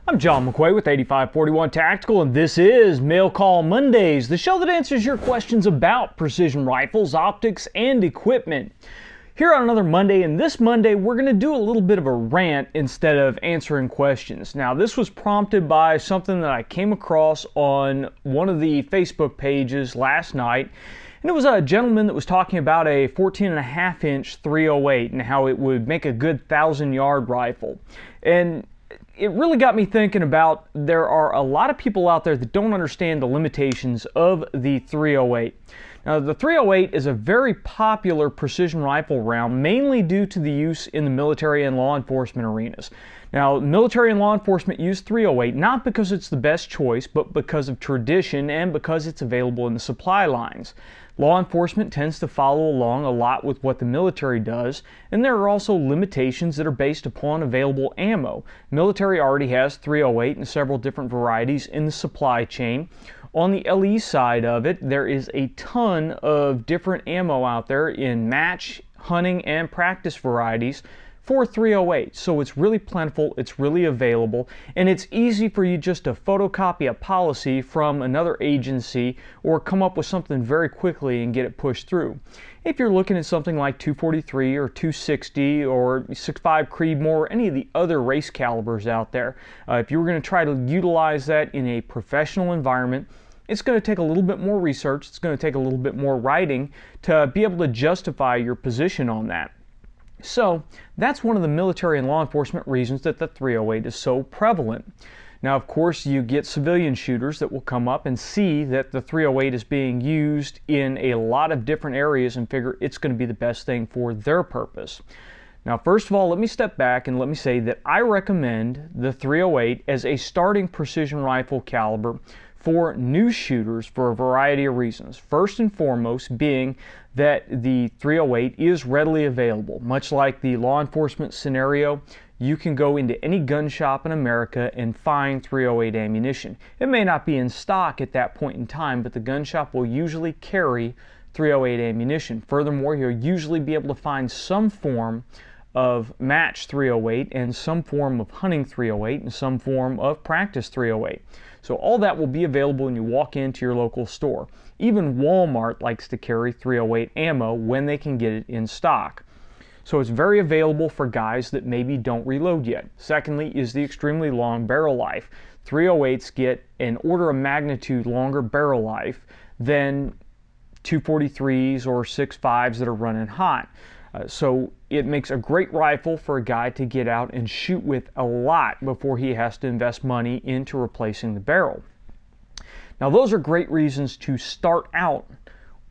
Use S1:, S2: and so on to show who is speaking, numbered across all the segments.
S1: I'm John McQuay with 8541 Tactical, and this is Mail Call Mondays, the show that answers your questions about precision rifles, optics, and equipment. Here on another Monday, and this Monday we're going to do a little bit of a rant instead of answering questions. Now, this was prompted by something that I came across on one of the Facebook pages last night. And it was a gentleman that was talking about a 14.5-inch 308 and how it would make a good 1,000-yard rifle. And it really got me thinking about there are a lot of people out there that don't understand the limitations of the 308. Now, the 308 is a very popular precision rifle round, mainly due to the use in the military and law enforcement arenas. Now, military and law enforcement use 308 not because it's the best choice, but because of tradition and because it's available in the supply lines. Law enforcement tends to follow along a lot with what the military does, and there are also limitations that are based upon available ammo. Military already has 308 and several different varieties in the supply chain. On the LE side of it, there is a ton of different ammo out there in match, hunting, and practice varieties for 308. So it's really plentiful, it's really available, and it's easy for you just to photocopy a policy from another agency or come up with something very quickly and get it pushed through. If you're looking at something like 243 or 260 or 6.5 Creedmoor or any of the other race calibers out there, if you were going to try to utilize that in a professional environment, it's going to take a little bit more research, it's going to take a little bit more writing to be able to justify your position on that. So that's one of the military and law enforcement reasons that the 308 is so prevalent. Now, of course, you get civilian shooters that will come up and see that the 308 is being used in a lot of different areas and figure it's going to be the best thing for their purpose. Now, first of all, let me step back and let me say that I recommend the 308 as a starting precision rifle caliber for new shooters for a variety of reasons. First and foremost being that the 308 is readily available. Much like the law enforcement scenario, you can go into any gun shop in America and find 308 ammunition. It may not be in stock at that point in time, but the gun shop will usually carry 308 ammunition. Furthermore, you'll usually be able to find some form of match 308 and some form of hunting 308 and some form of practice 308. So all that will be available when you walk into your local store. Even Walmart likes to carry 308 ammo when they can get it in stock. So it's very available for guys that maybe don't reload yet. Secondly is the extremely long barrel life. 308s get an order of magnitude longer barrel life than 243s or 6.5s that are running hot. So it makes a great rifle for a guy to get out and shoot with a lot before he has to invest money into replacing the barrel. Now, those are great reasons to start out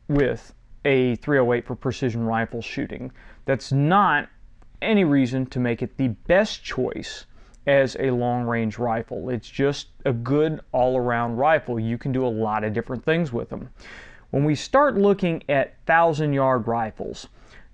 S1: with a 308 for precision rifle shooting. That's not any reason to make it the best choice as a long-range rifle. It's just a good all-around rifle. You can do a lot of different things with them. When we start looking at 1,000-yard rifles,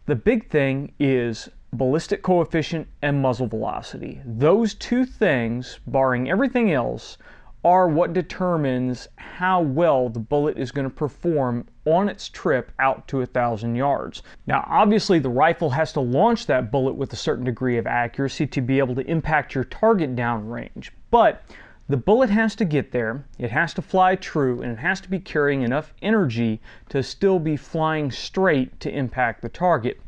S1: the big thing is ballistic coefficient and muzzle velocity. Those two things, barring everything else, are what determines how well the bullet is going to perform on its trip out to 1,000 yards. Now, obviously, the rifle has to launch that bullet with a certain degree of accuracy to be able to impact your target downrange. But the bullet has to get there, it has to fly true, and it has to be carrying enough energy to still be flying straight to impact the target.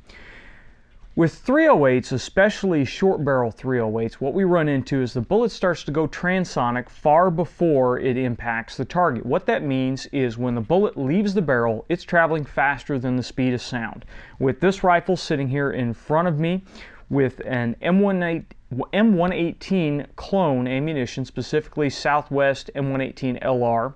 S1: With 308s, especially short barrel 308s, what we run into is the bullet starts to go transonic far before it impacts the target. What that means is when the bullet leaves the barrel, it's traveling faster than the speed of sound. With this rifle sitting here in front of me, with an M118 clone ammunition, specifically Southwest M118 LR,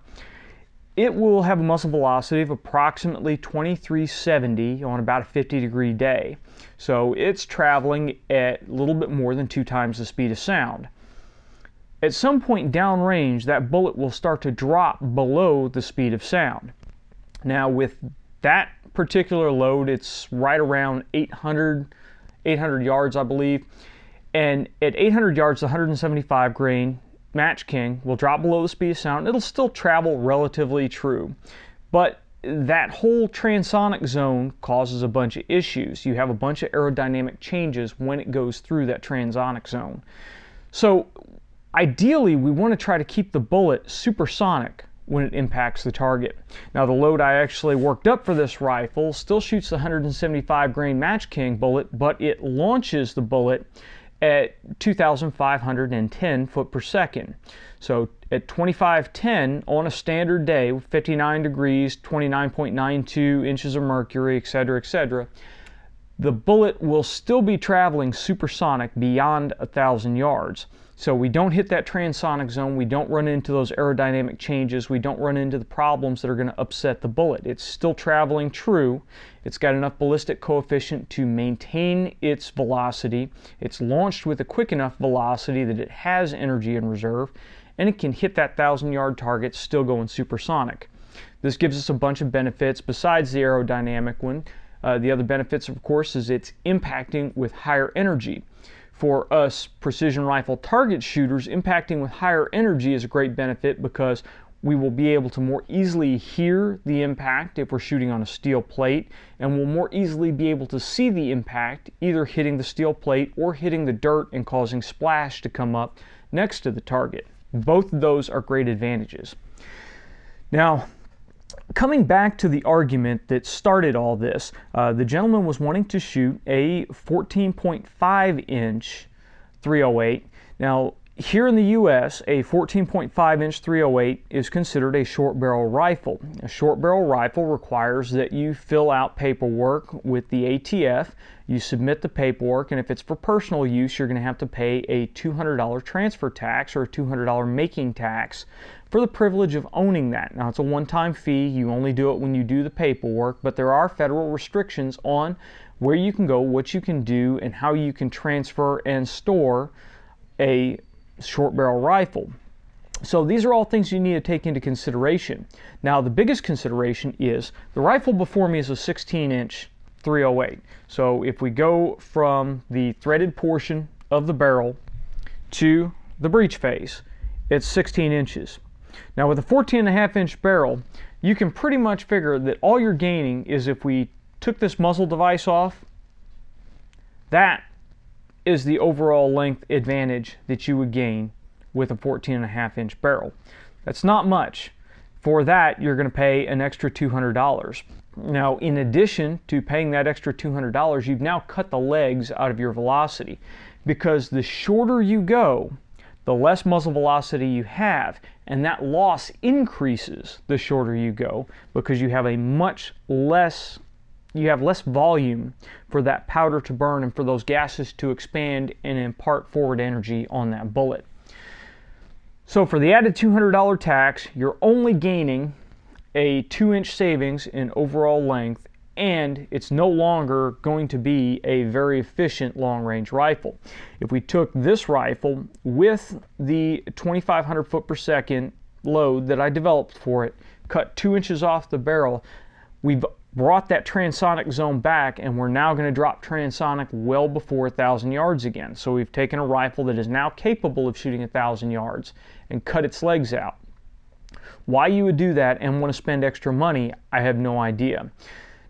S1: it will have a muzzle velocity of approximately 2370 on about a 50-degree day. So it's traveling at a little bit more than 2 times the speed of sound. At some point downrange, that bullet will start to drop below the speed of sound. Now, with that particular load, it's right around 800 yards, I believe. And at 800 yards, the 175 grain Match King will drop below the speed of sound. It'll still travel relatively true, but that whole transonic zone causes a bunch of issues. You have a bunch of aerodynamic changes when it goes through that transonic zone. So Ideally, we want to try to keep the bullet supersonic when it impacts the target. Now, the load I actually worked up for this rifle still shoots the 175 grain Match King bullet, but it launches the bullet at 2,510 foot per second. So at 2510 on a standard day, 59 degrees, 29.92 inches of mercury, etc., the bullet will still be traveling supersonic beyond 1,000 yards. So we don't hit that transonic zone, we don't run into those aerodynamic changes, we don't run into the problems that are going to upset the bullet. It's still traveling true, it's got enough ballistic coefficient to maintain its velocity, it's launched with a quick enough velocity that it has energy in reserve, and it can hit that 1,000-yard target still going supersonic. This gives us a bunch of benefits besides the aerodynamic one. The other benefits, of course, is it's impacting with higher energy. For us precision rifle target shooters, impacting with higher energy is a great benefit because we will be able to more easily hear the impact if we're shooting on a steel plate, and we'll more easily be able to see the impact either hitting the steel plate or hitting the dirt and causing splash to come up next to the target. Both of those are great advantages. Now, coming back to the argument that started all this, the gentleman was wanting to shoot a 14.5 inch 308. Now, here in the US, a 14.5 inch 308 is considered a short barrel rifle. A short barrel rifle requires that you fill out paperwork with the ATF, you submit the paperwork, and if it's for personal use, you're going to have to pay a $200 transfer tax or a $200 making tax for the privilege of owning that. Now, it's a one-time fee. You only do it when you do the paperwork, but there are federal restrictions on where you can go, what you can do, and how you can transfer and store a short barrel rifle. So these are all things you need to take into consideration. Now, the biggest consideration is the rifle before me is a 16-inch 308. So if we go from the threaded portion of the barrel to the breech face, it's 16 inches. Now, with a 14.5-inch barrel, you can pretty much figure that all you're gaining is if we took this muzzle device off, that is the overall length advantage that you would gain with a 14.5-inch barrel. That's not much. For that, you're going to pay an extra $200. Now, in addition to paying that extra $200, you've now cut the legs out of your velocity, because the shorter you go, the less muzzle velocity you have, and that loss increases the shorter you go because you have less volume for that powder to burn and for those gases to expand and impart forward energy on that bullet. So for the added $200 tax, you're only gaining a 2-inch savings in overall length, and it's no longer going to be a very efficient long-range rifle. If we took this rifle with the 2,500 foot per second load that I developed for it, cut 2 inches off the barrel, we've brought that transonic zone back, and we're now going to drop transonic well before 1,000 yards again. So we've taken a rifle that is now capable of shooting 1,000 yards and cut its legs out. Why you would do that and want to spend extra money, I have no idea.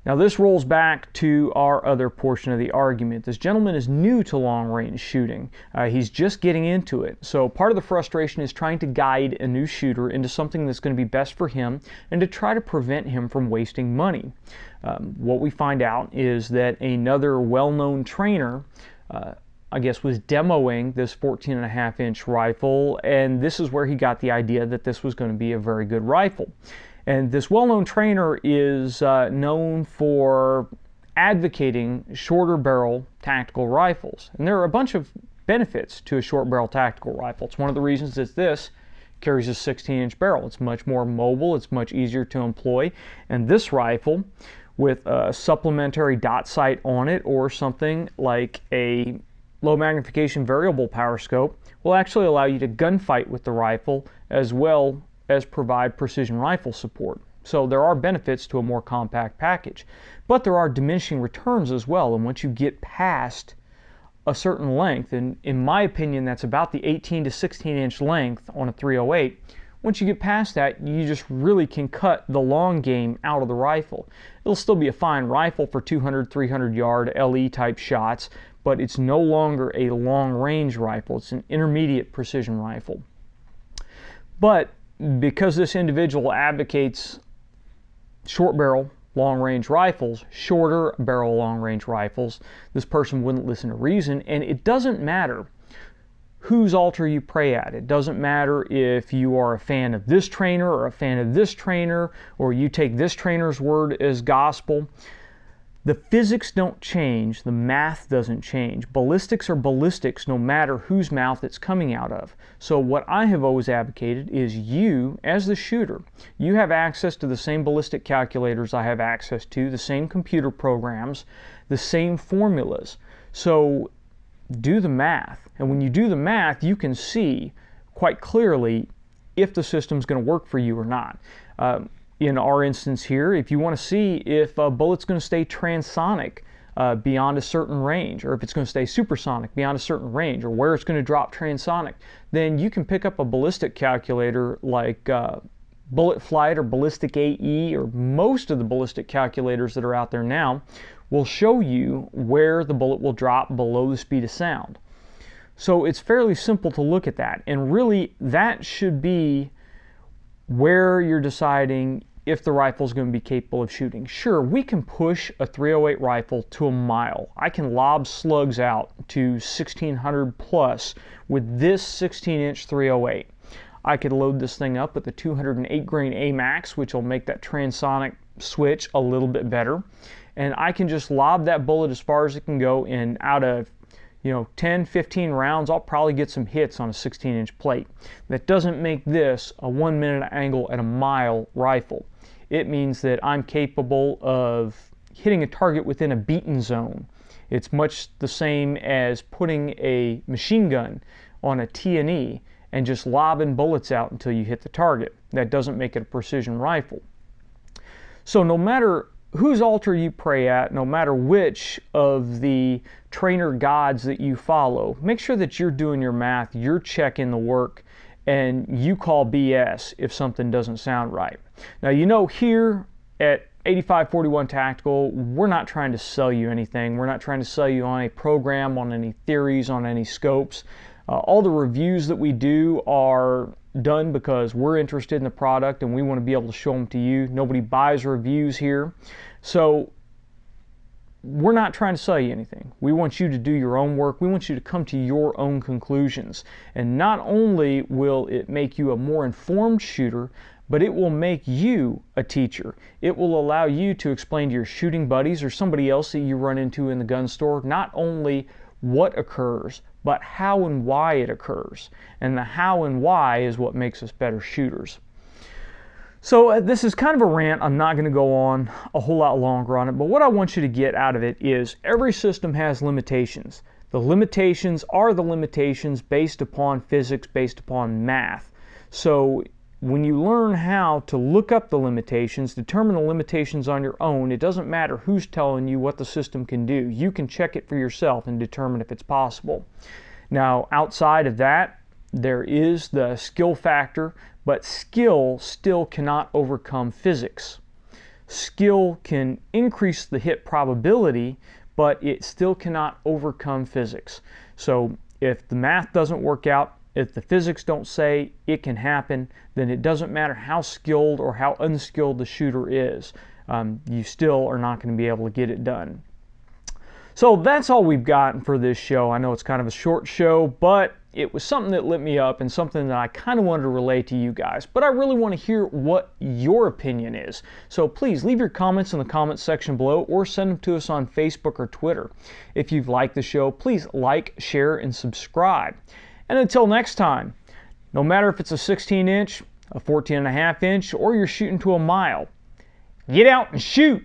S1: Now, this rolls back to our other portion of the argument. This gentleman is new to long-range shooting. He's just getting into it. So part of the frustration is trying to guide a new shooter into something that's going to be best for him and to try to prevent him from wasting money. What we find out is that another well-known trainer, I guess, was demoing this 14.5-inch rifle, and this is where he got the idea that this was going to be a very good rifle. And this well-known trainer is known for advocating shorter barrel tactical rifles. And there are a bunch of benefits to a short barrel tactical rifle. It's one of the reasons that this carries a 16-inch barrel. It's much more mobile, it's much easier to employ, and this rifle with a supplementary dot sight on it or something like a low magnification variable power scope will actually allow you to gunfight with the rifle as well as provide precision rifle support. So there are benefits to a more compact package, but there are diminishing returns as well. And once you get past a certain length, and in my opinion that's about the 18 to 16 inch length on a 308, once you get past that, you just really can cut the long game out of the rifle. It'll still be a fine rifle for 200, 300 yard LE type shots, but it's no longer a long-range rifle. It's an intermediate precision rifle. But because this individual advocates short barrel long-range rifles, shorter barrel long-range rifles, this person wouldn't listen to reason. And it doesn't matter whose altar you pray at. It doesn't matter if you are a fan of this trainer or a fan of this trainer, or you take this trainer's word as gospel. The physics don't change, the math doesn't change. Ballistics are ballistics no matter whose mouth it's coming out of. So what I have always advocated is you, as the shooter, you have access to the same ballistic calculators I have access to, the same computer programs, the same formulas. So do the math. And when you do the math, you can see quite clearly if the system's going to work for you or not. In our instance here, if you want to see if a bullet's going to stay transonic beyond a certain range, or if it's going to stay supersonic beyond a certain range, or where it's going to drop transonic, then you can pick up a ballistic calculator like Bullet Flight or Ballistic AE, or most of the ballistic calculators that are out there now will show you where the bullet will drop below the speed of sound. So it's fairly simple to look at that, and really that should be where you're deciding if the rifle is going to be capable of shooting. Sure, we can push a .308 rifle to a mile. I can lob slugs out to 1600 plus with this 16-inch .308. I could load this thing up with the 208 grain AMAX, which will make that transonic switch a little bit better. And I can just lob that bullet as far as it can go, and out of 10, 15 rounds, I'll probably get some hits on a 16-inch plate. That doesn't make this a 1 minute angle at a mile rifle. It means that I'm capable of hitting a target within a beaten zone. It's much the same as putting a machine gun on a T&E and just lobbing bullets out until you hit the target. That doesn't make it a precision rifle. So no matter whose altar you pray at, no matter which of the trainer gods that you follow, make sure that you're doing your math, you're checking the work, and you call BS if something doesn't sound right. Now, here at 8541 Tactical, we're not trying to sell you anything. We're not trying to sell you on a program, on any theories, on any scopes. All the reviews that we do are done because we're interested in the product and we want to be able to show them to you. Nobody buys reviews here. So we're not trying to sell you anything. We want you to do your own work. We want you to come to your own conclusions. And not only will it make you a more informed shooter, but it will make you a teacher. It will allow you to explain to your shooting buddies or somebody else that you run into in the gun store not only what occurs, but how and why it occurs. And the how and why is what makes us better shooters. So this is kind of a rant. I'm not going to go on a whole lot longer on it, but what I want you to get out of it is every system has limitations. The limitations are the limitations based upon physics, based upon math. So when you learn how to look up the limitations, determine the limitations on your own, it doesn't matter who's telling you what the system can do. You can check it for yourself and determine if it's possible. Now, outside of that, there is the skill factor, but skill still cannot overcome physics. Skill can increase the hit probability, but it still cannot overcome physics. So if the math doesn't work out, if the physics don't say it can happen, then it doesn't matter how skilled or how unskilled the shooter is. You still are not going to be able to get it done. So that's all we've got for this show. I know it's kind of a short show, but it was something that lit me up and something that I kind of wanted to relay to you guys. But I really want to hear what your opinion is. So please leave your comments in the comments section below or send them to us on Facebook or Twitter. If you've liked the show, please like, share, and subscribe. And until next time, no matter if it's a 16-inch, a 14.5-inch, or you're shooting to a mile, get out and shoot!